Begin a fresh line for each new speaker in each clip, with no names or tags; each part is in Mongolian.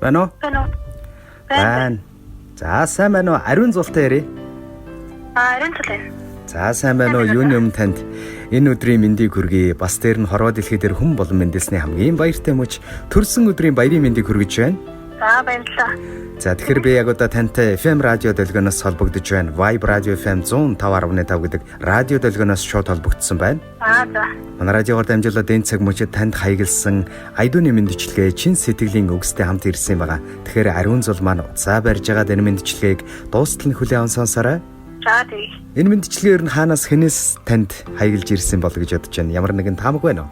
Байна уу? Байна. За сайн байна уу? Ариун зултай ярэ.
Ариун зул байна.
За сайн байна уу? Юуны өмнө танд энэ өдрийн мэндийг хүргэе. Бас дээр нь хорвоо дэлхий дээр хүн болон мэндэлсний хамгийн баяртай мөч төрсөн өдрийн баярын мэндийг хүргэж байна.
За баярлалаа.
За тэгэхээр би яг одоо тантай FM радио долгионоос холбогдож байна. Vibe Radio FM 105.5 гэдэг радио долгионоос шууд холбогдсон байна.
За.
Манай радиогоор дамжуулаад энэ цаг мөчид танд хаягдсан айдууны мэндчилгээ чин сэтгэлийн үгстэй хамт ирсэн байгаа. Тэгэхээр ариун зул маань уцаа барьж байгаа энэ мэндчилгээг дуустал нь хүлээн сонсоорой.
За тий.
Энэ мэндчилгээр нь хаанаас хэнээс танд хаягдж ирсэн бол гэж бодож байна. Ямар нэгэн таамаг байна уу?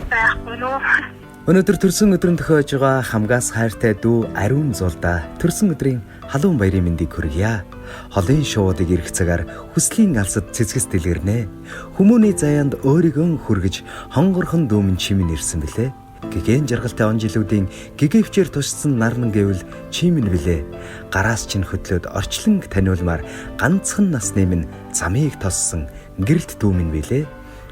Байхгүй нөө.
Өнөөдөр төрсөн өдрөнд төхөж байгаа хамгаас хайртай дүү ариун зулда төрсөн өдрийн халуун баярын мэндийг хүргье. Холын шуудыг ирэх цагаар хүслийн алсад цэцгэс дэлгэрнэ. Хүмүүний заяанд өөрийгөө хүргэж хонгорхон дүүмэн чимэн ирсэн билээ. Гэгэн жаргалтай он жилүүдийн гэгэвчээр туссан нарнан гэвэл чимэн билээ. Гараас чинь хөдлөөд орчлонг таниулмаар ганцхан насны минь замыг тоссон гэрэлт дүүмэн билээ.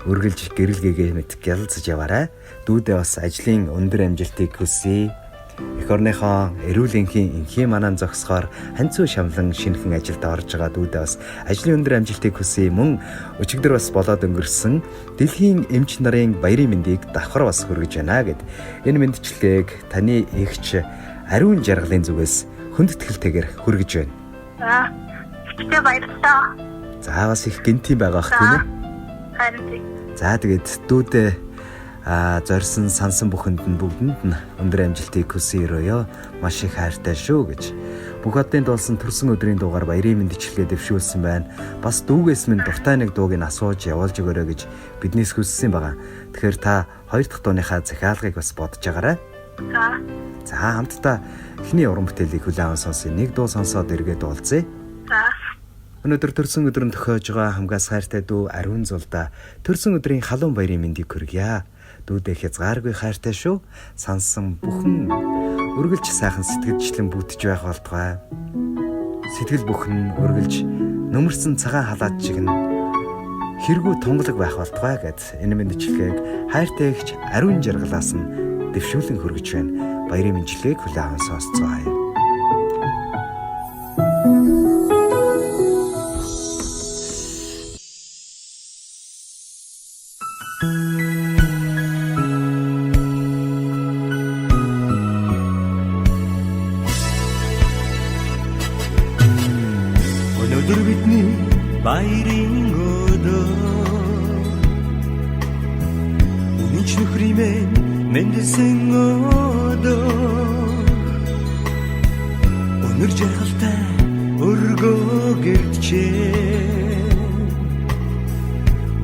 Үргэлж гэрэл гэгээнэт гялзж яваарай. Дүүдээ бас ажлын өндөр амжилтыг хүсье. Эх орныхоо эрүүл энхийн инхийн манан зогсохоор ханцуу шамлан шинэхэн ажилд орж байгаа дүүдээ бас ажлын өндөр амжилтыг хүсье. Мөн өчигдөр бас болоод өнгөрсөн дэлхийн эмч нарын баярын мэндийг давхар бас хүргэж байна гэд. Энэ мэндчилгээг таны эгч ариун жаргалын зүгээс хүндэтгэлтэйгээр хүргэж байна.
За. Ихтэй баярлалаа.
За бас их гинтийн байгаа ах тийм ээ.
Харин.
За тэгээд дүүдээ зорьсон сансан бүхэнд нь бүгдэнд нь өндөр амжилтыг хүсье өрөөё. Маш их хайртай шүү гэж. Бүх одын дуулсан төрсөн өдрийн дуугаар баярын мэндчилгээ дэвшүүлсэн байна. Бас дүүгээс минь дуртай нэг дууг нь асууж явуулж өгөөрэй гэж биднээс хүссэн байгаа. Тэгэхээр та хоёр дахь дууныхаа захиалгыг бас бодож агаарай.
За.
За хамтдаа эхний уран бүтээлийг хүлээн сонсъё. Нэг дуу сонсоод эргээд уулзъя.
За.
Өнөөдөр төрсөн өдрөнд төхөж байгаа хамгаас хайртай дүү ариун зулда төрсөн өдрийн халуун баярын мэндийг хүргье. Дүүдээ хязгааргүй хайртай шүү. Сансан бүхэн үргэлж сайхан сэтгэлжлэн бүтэж байх болтугай. Сэтгэл бүхэн үргэлж нөмөрсөн цагаан халаад шиг нь хэрэгүү тунгалаг байх болтугай гэд энэ мэндчилгээг хайртай эгч ариун жаргалаас нь дэвшүүлэн хүргэж байна. Баярын мэндчилгээг хүлээн сонсцгоё.
Өнөөдөр бидний баярын өдөр Үнэнч нөхриймэн мэндэлсэн өдөр Өнөр жаргалтай өргөө гэрчээ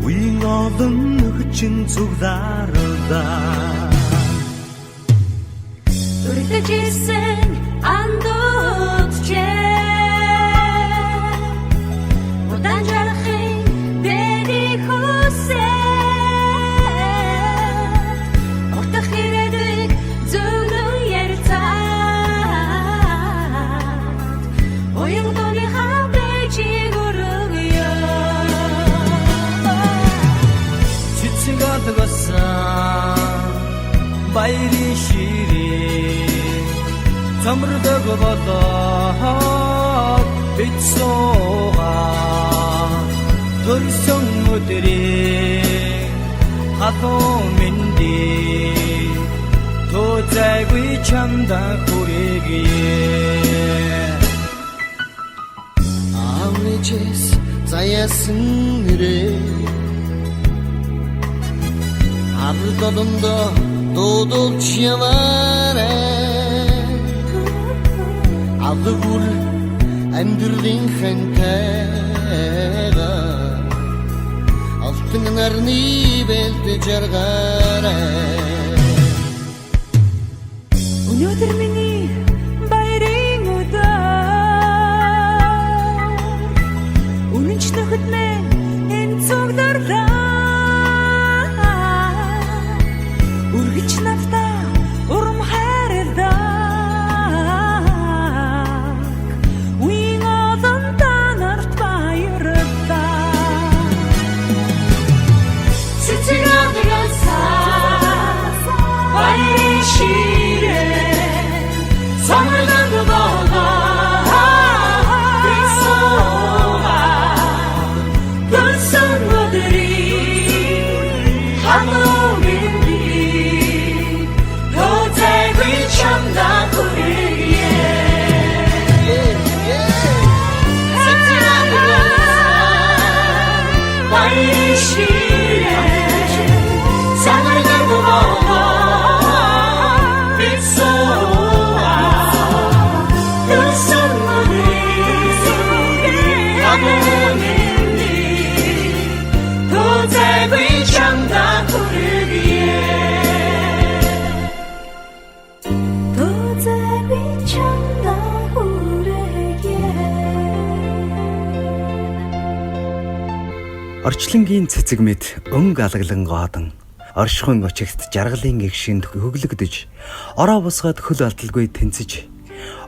Үеийн олон нөхчин цуглаардаа
Үргэлж ирсэн андуутчээ
баярын ширээ цамрдаг болоод бид суугаа төрсөн өдрийн халуун мэндийг тооцоогүй чамда хүргэе Амничэс заяасан нэрээ Ардодондо дуудулж яваарай Авдагүр амьдралын хэнтэйга Алтан нарны бэлдэж жаргаарай
Өнөөдөр миний баярын өдөр Үнэнч нөхөд минь энэ цуглаардаа Үргэлж надтай урам хайрладаг Үеийн олон танарт баярлалаа Цэцэг агнасаа
Орчлонгийн цэцэг мэд өнгө алаглан гоодон оршихуйн очигт жаргалын гэгшинд хөглөгдөж ороо босгоод хөл алдалгүй тэнцэж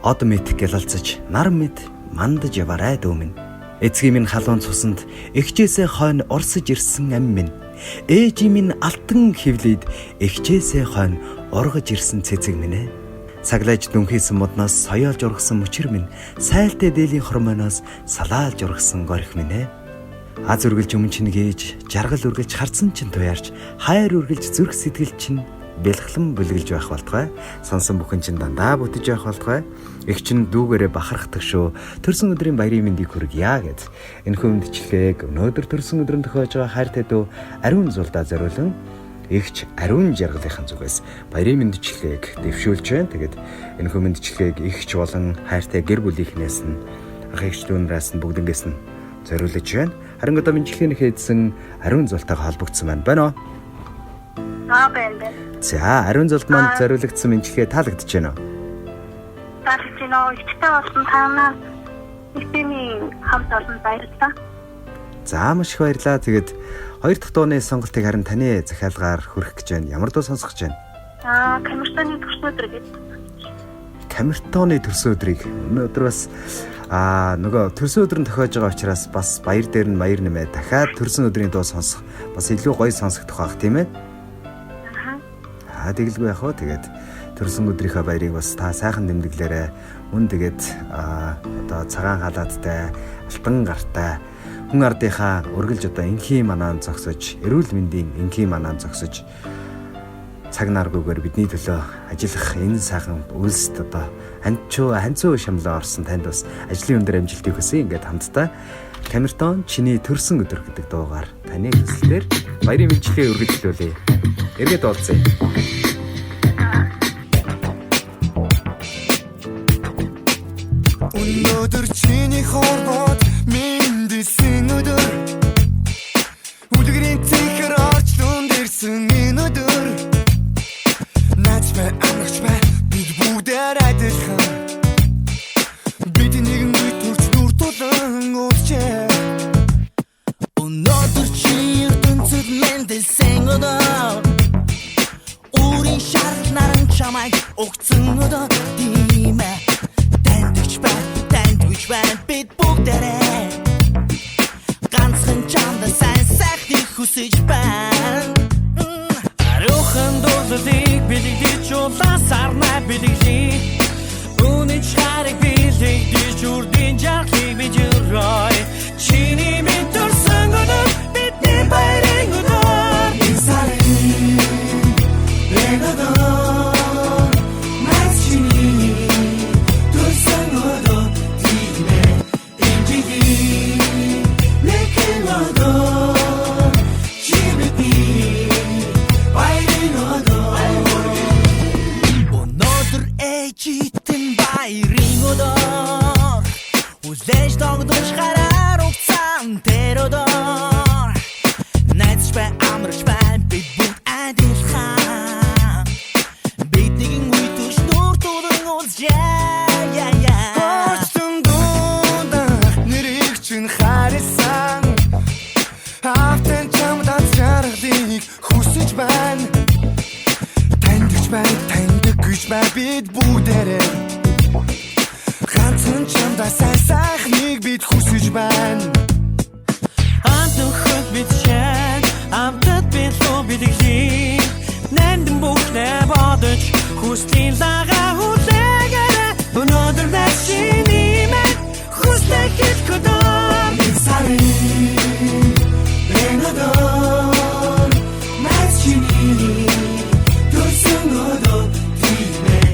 од мэд гялалцаж нар мэд мандаж яваарай дөөмөн. Эцгийн минь халуун цусанд эгчээсээ хойно орсож ирсэн ам минь ээжийн минь алтан хевлийд эгчээсээ хойно ургаж ирсэн цэцэг минь ээ. Саглаж дүнхийсэн модноос соёолж ургасан мөчр минь сайлтай дээлийн хормоноос салаалж ургасан горих минь ээ. Аз үргэлж өмнө чинь гээж, жаргал үргэлж харцсан чинь туяарч, хайр үргэлж зүрх сэтгэл чинь бэлхлэн бүлгэлж байх болтугай. Сонсон бүхэн чинь дандаа бүтэж байх болтугай. Их чинь дүүгээрээ бахархдаг шүү. Төрсөн өдрийн баярын мэндийг хүргье гэд. Энэхүү мэдчилгээг өнөөдөр төрсөн өдрөнд тохиож байгаа хайртай дүү Ариун Зулдаа зориулан Игч Ариун Жаргалынхан зүгээс баярын мэндчилгээг дэвшүүлж байна. Тэгээд энэхүү мэндчилгээг игч болон хайртай гэр бүлийнхнээс нь ах эгч дүүнээс нь бүгднгээс нь зориулж байна. Харин одоо мэндчилгээний хийдсэн Ариун Зултайгаа холбогдсон байна уу?
байна.
За, Ариун Зулд манд зориулагдсан мэндчилгээ таалагдж байна уу?
Таалагдж байна. Ихтэй болсон танаас ихтний хамт олон баярлалаа.
За, маш их баярлалаа. Тэгээд хоёр дахь дууны сонголтыг харин таны захиалгаар хүргэх гэж байна. Ямар дуу сонсгож байна?
Камертоны төрсөн өдөр гэж.
Камертоны төрсөн өдрийг өнөөдөр бас нөгөө төрсөн өдөр нь тохиож байгаа учраас бас баяр дээр нь баяр нэмээ дахиад төрсөн өдрийн дуу сонсох бас илүү гоё сонсогдох байх тийм ээ. Тэгэлгүй яах вэ? Тэгээд төрсөн өдрийнхөө баярыг бас та сайхан дэмдэглээрэй. Мөн тэгээд одоо цагаан халааттай, алтан гартай хүн ардынхаа үргэлж одоо энхийн манаан зогсож, эрүүл мэндийн энхийн манаан зогсож цаг наргүйгээр бидний төлөө ажиллах энэ сайхан үйлсд одоо ханцуу шамлаа орсон танд бас ажлын өндөр амжилтыг хүсье. Ингээд хамтдаа Камертон чиний төрсөн өдөр гэдэг дуугаар таны хүслээр баярын мэндчилгээ үргэлжлүүлье. Эргээд уулзъя.
Өнөөдөр чиний хорвоод мэндэлсэн өдөр үлгэрийн цэхэр орч дунд ирсэн энэ өдөр наач бай амарч бай бид бүгдээр адилхан бид нэгэн бид төрч дүр тулан уулзчээ. Өнөөдөр чи ертөнцөд мэндэлсэн өдөр өөрийн шарал наран чамайг өгцөн өдөр тийм ээ. Бид бүгдээрээ ганцхан чамд сайн сайхныг хүсэж байна. Ариухан дуулыг бэлэгдэж улаасарнаа бэлэглэе. Үнэч хариг бэлэгдэж үрдийн жаргалыг бид өрөй. Чиний минь төрсөн өдөр бидний баярын өдөр. Энэ сарын өдөр маш чиний төрсөн өдөр. Үзэж догдож гараар угцаан тэр өдөр найдаж бай амарч бай бид бүгд адилхан бид нэгэн үе төш нүр тулан уулзъя. Орчин дундаа нэрийг чинь харсан автан чамдаа жаргалыг хүсэж байна. Тандж бай таньдаг гэж бай бид бүгдээрээ ганцхан чамдаа сайн сайхныг бид хүсэж байна. Амтхад бид шээ амтад бид лөө бидэглээ. Нандин бүхнээ бодож хүслийн лагаа хүлээгээрэй. Өнөөдөр начиний мэн хүслээ хэлэхэд энэ сарын өдөр маш чиний төрсөн өдөр тийм ээ.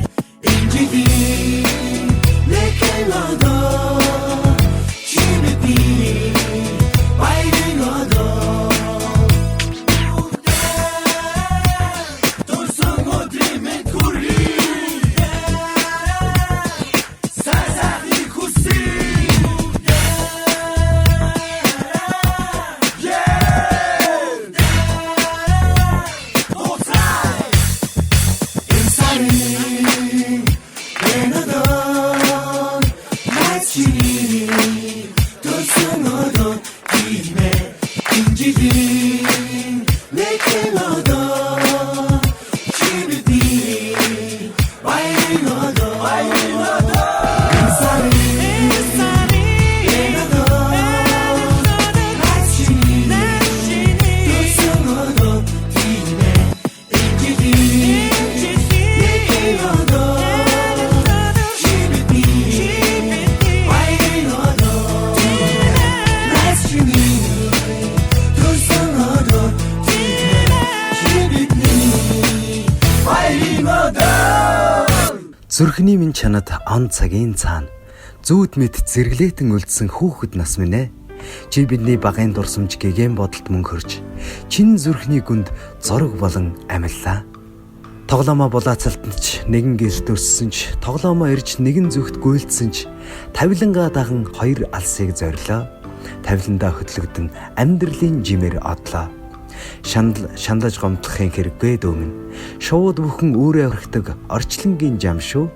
Инжиди
Зүрхний минь чанад он цагийн цаана зүүд мэд зэрглээтэн үлдсэн хүүхэд нас минь ээ. Чи бидний багын дурсамж гэгэн бодолд мөн хөрж чин зүрхний гүнд зураг болон амиллаа. Тоглоомоо булаацалтанд ч нэгэн гэрт өссөн ч тоглоомоо ирж нэгэн зүгт гүйлдсэн ч тавилангаа даган хоёр алсыг зорилоо. Тавиландаа хөтлөгдөн амьдралын жимээр одлоо. Шаналж гомдлохын хэрэггүй дөөмөн. Шууд бүхэн өөрөө орхидог орчлонгийн жам шүү.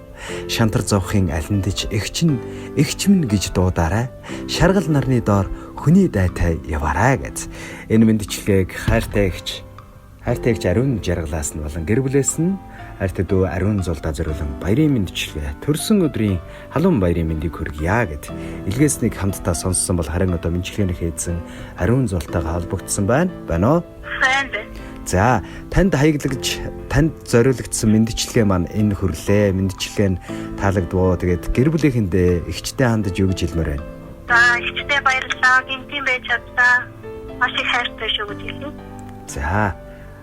Шантар зовхын алиндж эгч минь гэж дуудаарай. Шаргал нарны доор хүний дайтай яваарай гэж. Энэ мэндчлэгийг хайртай эгч Ариун жаргалаас нь болон гэр бүлээс нь хайртай дүү Ариун Зулдаа зориулан баярын мэндчлэгээ төрсөн өдрийн халуун баярын мэндийг хүргье гэд илгээснийг хамтдаа сонссон бол харин одоо мэндчлэгээнийх эзэн Ариун Зултаагаа холбогдсон байна уу?
Сайн байна.
За танд танд зориулагдсан мэндчлэгээ маань энэ хүрлээ. Мэндчлэгээ нь таалагдваа. Тэгээд гэр бүлийнхэндээ эгчтэй хандаж юу гэж хэлмээр байна?
За ихтэй баярлалаа. Гинтийн байж чадлаа. Маш их хайртай шүү гэж хэлье.
За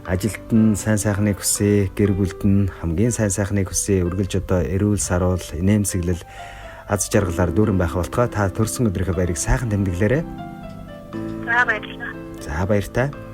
ажилд нь сайн сайхныг хүсье, гэр бүлд нь хамгийн сайн сайхныг хүсье. Үргэлж одоо эрүүл саруул, инээмсэглэл, аз жаргалаар дүүрэн байх болтугай та төрсөн өдрийнхөө баярыг сайхан тэмдэглээрэй.
За баярлалаа.
За баяртай.